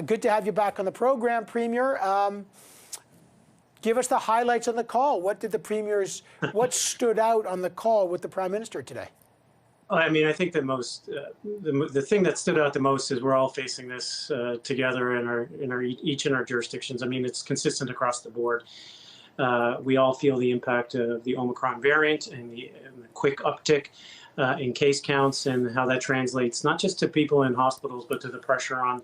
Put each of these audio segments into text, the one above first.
Good to have you back on the program, Premier. Give us the highlights on the call. What stood out on the call with the Prime Minister today? I mean, I think the thing that stood out the most is we're all facing this together each in our jurisdictions. I mean, it's consistent across the board. We all feel the impact of the Omicron variant and the quick uptick in case counts and how that translates not just to people in hospitals, but to the pressure on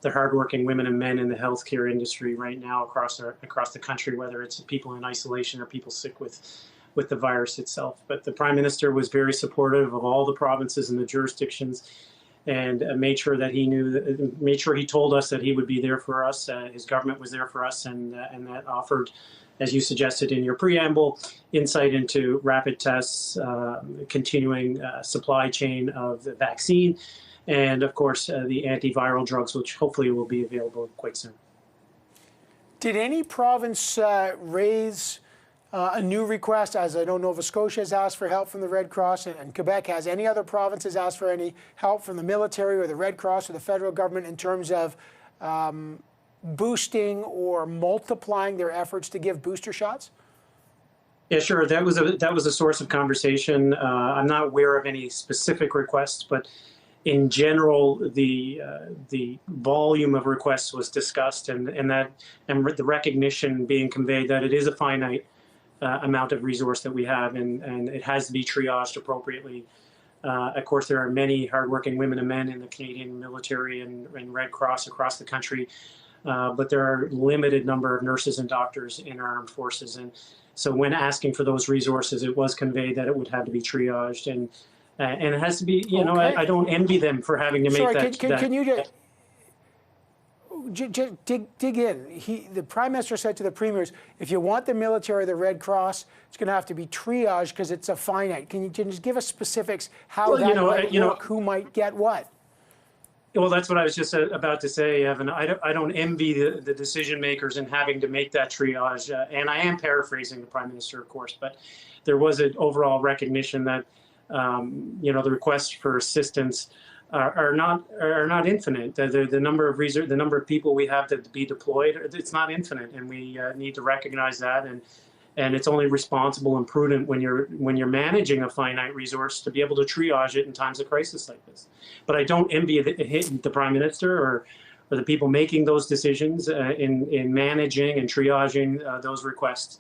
the hardworking women and men in the healthcare industry right now across the country, whether it's people in isolation or people sick with the virus itself. But the Prime Minister was very supportive of all the provinces and the jurisdictions, and made sure he told us that he would be there for us. His government was there for us, and that offered, as you suggested in your preamble, insight into rapid tests, continuing supply chain of the vaccine, and of course the antiviral drugs, which hopefully will be available quite soon. Did any province raise a new request? As I know, Nova Scotia has asked for help from the Red Cross, and Quebec has. Any other provinces asked for any help from the military or the Red Cross or the federal government in terms of boosting or multiplying their efforts to give booster shots? Yeah, sure. That was a source of conversation. I'm not aware of any specific requests, but in general, the volume of requests was discussed, and the recognition being conveyed that it is a finite amount of resource that we have, and it has to be triaged appropriately. Of course, there are many hardworking women and men in the Canadian military and Red Cross across the country, but there are limited number of nurses and doctors in our armed forces, and so when asking for those resources, it was conveyed that it would have to be triaged, and it has to be. You know, I don't envy them for having to make that. Can you just dig in? The Prime Minister said to the premiers, if you want the military or the Red Cross, it's going to have to be triaged because it's a finite. Can you just give us specifics how that might work, who might get what? Well, that's what I was just about to say, Evan. I don't envy the decision makers in having to make that triage. And I am paraphrasing the Prime Minister, of course, but there was an overall recognition that the requests for assistance are not infinite. The number of people we have to be deployed, it's not infinite, and we need to recognize that. And it's only responsible and prudent when you're managing a finite resource to be able to triage it in times of crisis like this. But I don't envy the Prime Minister or the people making those decisions in managing and triaging those requests.